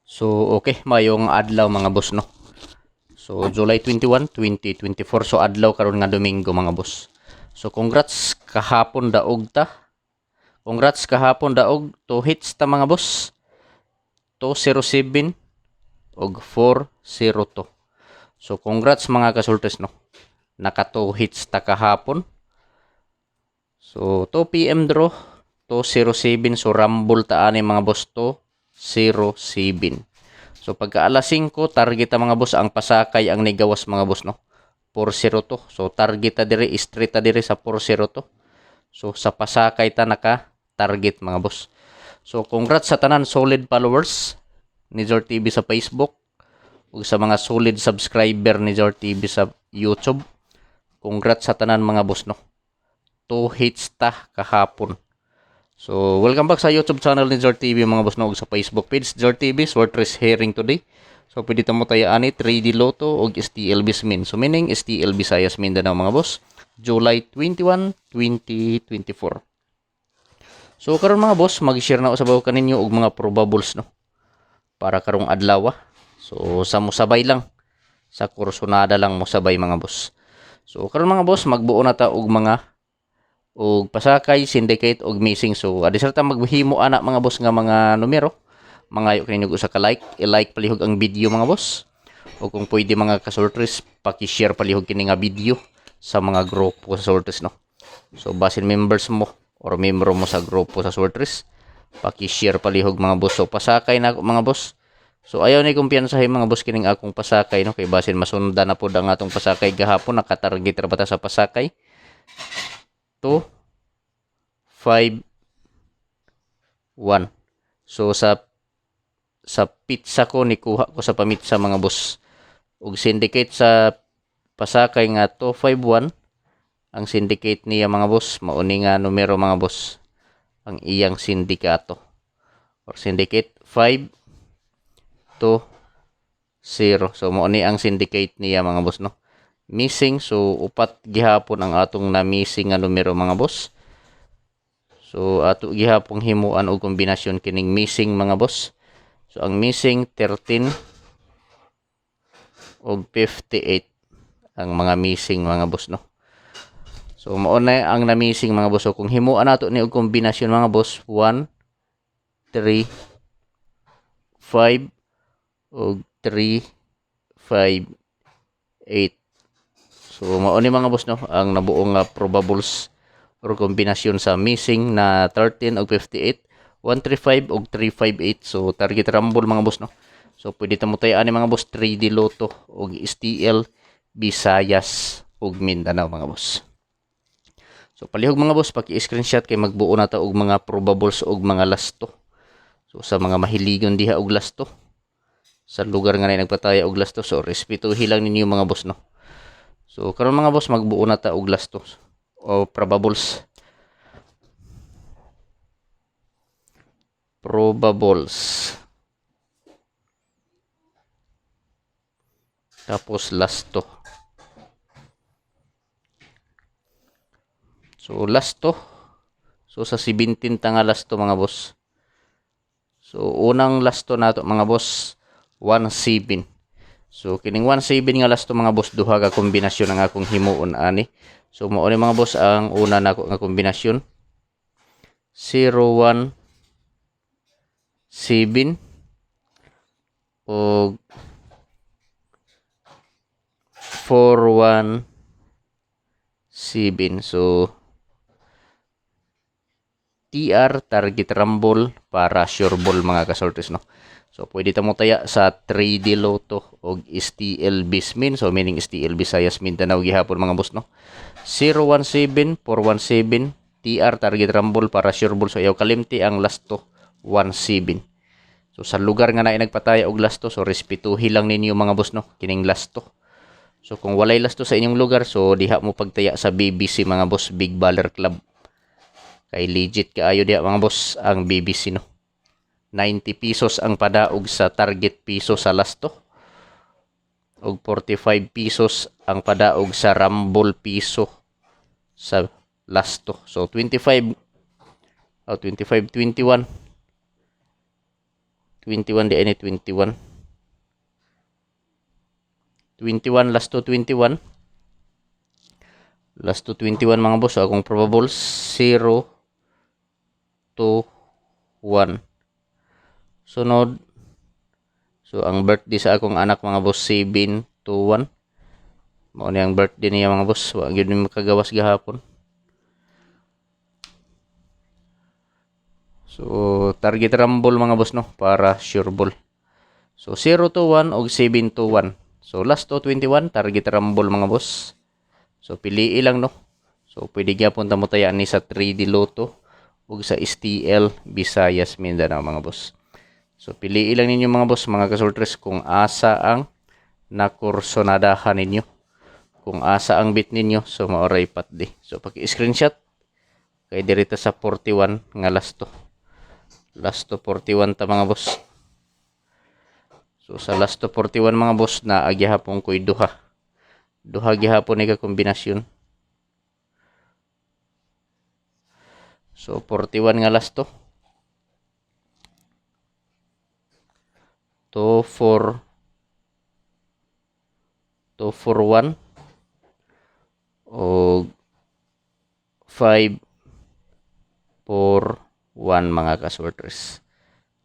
So, okay, mayong adlaw mga boss, no? So, July 21, 2024. So, adlaw karon nga Domingo mga boss. So, congrats kahapon daog ta. Congrats kahapon daog. 2 hits ta mga boss. 207 og 402. So, congrats mga kasultes, no? Naka 2 hits ta kahapon. So, 2 PM draw. 207. So, rumble ta ani mga boss. 207. So pagka alas 5, target ta mga boss ang pasakay ang nigawas mga boss, no. 402. So target ta dire, straight ta dire sa 402. So sa pasakay ta naka target mga boss. So congrats sa tanan solid followers ni Zor TV sa Facebook ug sa mga solid subscriber ni Zor TV sa YouTube. Congrats sa tanan mga boss, no. 2 hits ta kahapon. So, welcome back sa YouTube channel ni Zor TV mga boss, no, ug sa Facebook page Zor TV Swortress Hearing today. So, pwede tamo tayo ani 3D Lotto ug STL Bismin. So, meaning STL Visayas Mindanao mga boss, July 21, 2024. So, karon mga boss, mag-share na ako sa bawo kaninyo og mga probables, no, para karong adlaw. So, sa musabay lang, sa kursunada lang musabay mga boss. So, karon mga boss, magbuo na ta og mga og pasakay, syndicate og missing. So adi sa ta maghimo ana mga boss nga mga numero. Mangayo kaninyo usa ka like, i-like palihog ang video mga boss. O kung pwede mga kasortres, paki-share palihog kini nga video sa mga grupo sa sortres, no. So basin members mo or membro mo sa grupo sa sortres, paki-share palihog mga boss. So pasakay na mga boss. So ayaw ni kumpiyansahin mga boss kining akong pasakay, no, kay basin masundan na pud ang atong pasakay gahapon, nakatarget ra bata sa pasakay. 2, 5, 1. So sa pizza ko ni kuha ko sa pamitsa mga boss. Ug syndicate sa pasakay nga 251. Ang syndicate niya mga boss, mao ni nga numero mga boss. Ang iyang sindikato. Or syndicate 5 2 0. So mao ni ang syndicate niya mga boss, no. Missing, so upat gihapon ang atong na missing nga numero mga boss. So ato gihapong himuan og kombinasyon kining missing mga boss. So ang missing 13 og 58 ang mga missing mga boss, no. So mao na ang na missing mga boss. So kung himuan nato ni og kombinasyon mga boss, 1 3 5 og 3 5 8. So mao ni mga boss, no, ang nabuong probables or kombinasyon sa missing na 13 og 58, 135 og 358. So target rumble mga boss, no. So pwede ta mo tayo ani mga boss 3D Lotto og STL Visayas ug Mindanao mga boss. So palihog mga boss, paki-screenshot kay magbuo na ta og mga probables og mga lasto. So sa mga mahiligon diha og lasto, sa lugar nga na nagpataya og lasto, so respetuhi lang ninyo mga boss, no. So karon mga boss, magbuo na ta og lasto o probables. Tapos lasto. So lasto. So sa 17 ta nga lasto mga boss. So unang lasto nato mga boss, 17. So kining 17 nga lasto mga boss, duha ka kombinasyon ang akong himuon ani. So mao ni mga boss ang una nako nga kombinasyon, 01 7 og 41 7. So TR, target rumble para sure ball mga kasortes, no. So pwede ta mo taya sa 3D Lotto og STL Bismin. So meaning STL Visayas Mindanao gihapon mga boss, no. 017 417 TR, target rumble para sure ball. So ayaw kalimti ang lasto 17. So sa lugar nga na nagpataya og lasto, so respetuhi lang ninyo mga boss, no, kining lasto. So kung walay lasto sa inyong lugar, so diha mo pagtaya sa BBC mga boss, Big Baller Club. Kay legit kaayo diha mga boss ang BBC, no. 90 pesos ang padaog sa target piso sa lasto. Og 45 pesos ang padaog sa rumble piso sa lasto. So 25 21 21 di ini 21. 21 last to 21. Last to 21 mga boss. So akong probable 0 to 1. Sunod. So ang birthday sa akong anak mga boss 7 to 1. Mao ni ang birthday niya mga boss. Wa gyud mi makagawas gahapon. So target rumble mga boss no para sure ball. So 0 to 1 og 7 to 1. So last to 21 target rumble mga boss. So piliin lang no. So pwede gyapon ta mo tayaan ni sa 3D Lotto ug sa STL Visayas Mindanao mga boss. So piliin lang ninyo mga boss mga kasultres kung asa ang nakursonadahan ninyo. Kung asa ang bit ninyo so maoray patdi. So paki-screenshot kay dirita sa 41 nga last to. Last to 41 ta mga boss. So sa last to 41 mga boss na agyahapon ko'y duha. Duha gihapon ni ka kombinasyon. So 41 nga last to. 241 o 541 mga kasorters.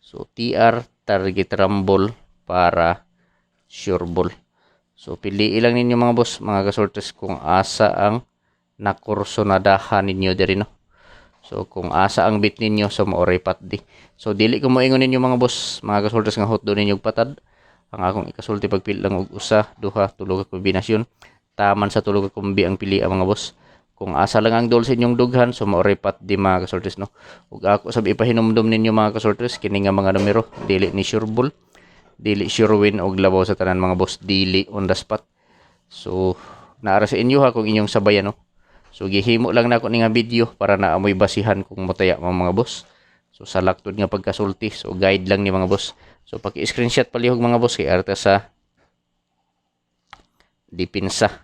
So TR target rumble para sure ball. So piliin lang ninyo mga boss mga kasorters kung asa ang nakursonadahan ninyo diri no. So kung asa ang bit ninyo so maoray patdi. So dili ko moingon ninyo mga boss mga kasorters nga hot do ninyo patad. Ang akong ikasulti pagpili lang og usa, duha, tulo ka kombinasyon. Taman sa tulo ka kombi ang pili mga boss. Kung asa lang ang dol sa inyong dughan so maoray patdi mga kasorters no. Ug ako sab ipahinumdum ninyo mga kasorters kini nga mga numero dili ni sure ball. Dili sure win og labaw sa tanan mga boss, dili on the spot. So naara sa inyo ha kung inyong sabayan no. So gihimo lang nako ni nga video para naamoy basihan kung motaya mga boss. So sa laktod nga pagkasulti, so guide lang ni mga boss. So paki-screenshot palihog mga boss kay arta sa dipinsa.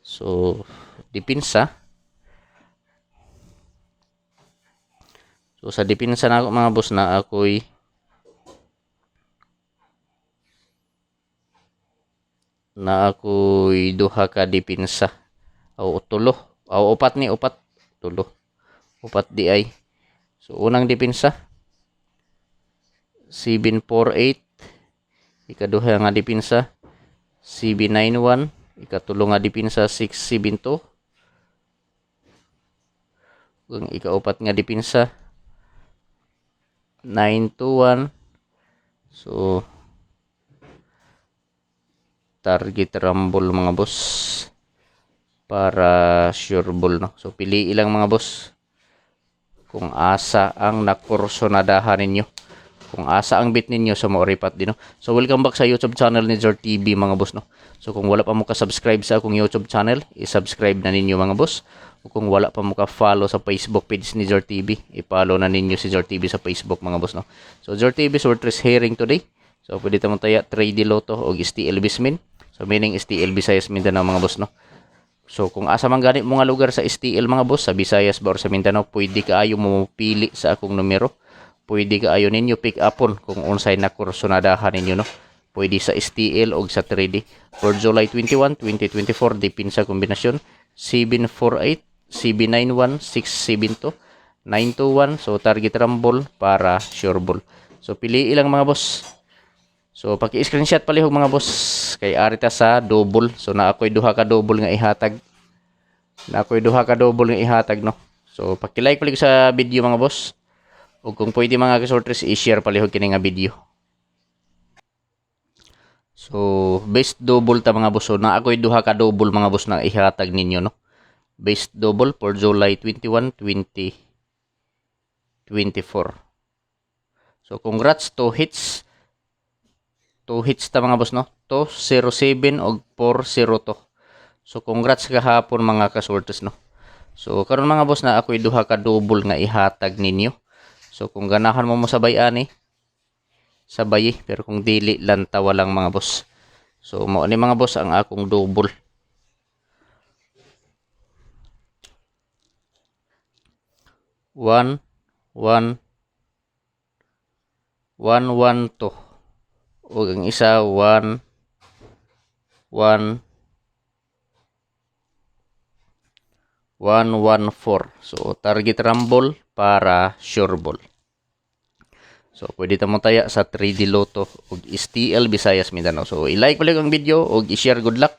So dipinsa. So sa dipinsa nako mga boss na ako'y duha ka dipinsa o tulo o upat tulo upat di ay. So unang dipinsa 748, ikaduha nga dipinsa 791, ikatulo nga dipinsa 672, ug ikaupat nga dipinsa 921. So target rumble mga boss para sure ball no. So piliin lang mga boss kung asa ang nakursonadahan ninyo. Kung asa ang bit ninyo so maoripat din no. So welcome back sa YouTube channel ni Zor TV mga boss no. So kung wala pa mo ka-subscribe sa akong YouTube channel, i-subscribe na ninyo mga boss. O kung wala pa mo ka-follow sa Facebook page ni Zor TV, i-follow na ninyo si Zor TV sa Facebook mga boss no. So Zor TV Sortress hearing today. So pwede tamang taya 3D Lotto o STL Bismin. So meaning STL Visayas Mindanao mga boss no. So kung asa man gani mo nga lugar sa STL mga boss sa Visayas ba or sa Mindanao, pwede kaayo mo pili sa akong numero. Pwede kaayo ninyo pick upon kung unsay nakursonadahan ninyo no. Pwede sa STL o sa 3D. For July 21, 2024, dipin sa kombinasyon 748, 791, 672, 921. So target rumble para sure ball. So pili ilang mga boss. So paki-screenshot palihog mga boss kay arita sa double. So na ako'y duha ka double nga ihatag. No. So paki-like palihog sa video mga boss. O kung pwede mga kasorters i-share palihog kini nga video. So best double ta mga boss. So na ako'y duha ka double mga boss na ihatag ninyo no. Best double for July 21, 2024. So congrats, 2 hits. 2 hits ta mga boss no. 207 og 402. So congrats kahapon mga kasortes no. So karon mga boss na ako'y duha ka double nga ihatag ninyo. So kung ganahan mo sabay ani, sabay pero kung dili lang tawa lang mga boss. So mao ni mga boss ang akong double. One, 112. O ang isa 1 1 114. So target rumble para sure ball. So pwede ta mo taya sa 3D Lotto ug STL Visayas Mindanao. So i-like ulit ang video ug i-share. Good luck.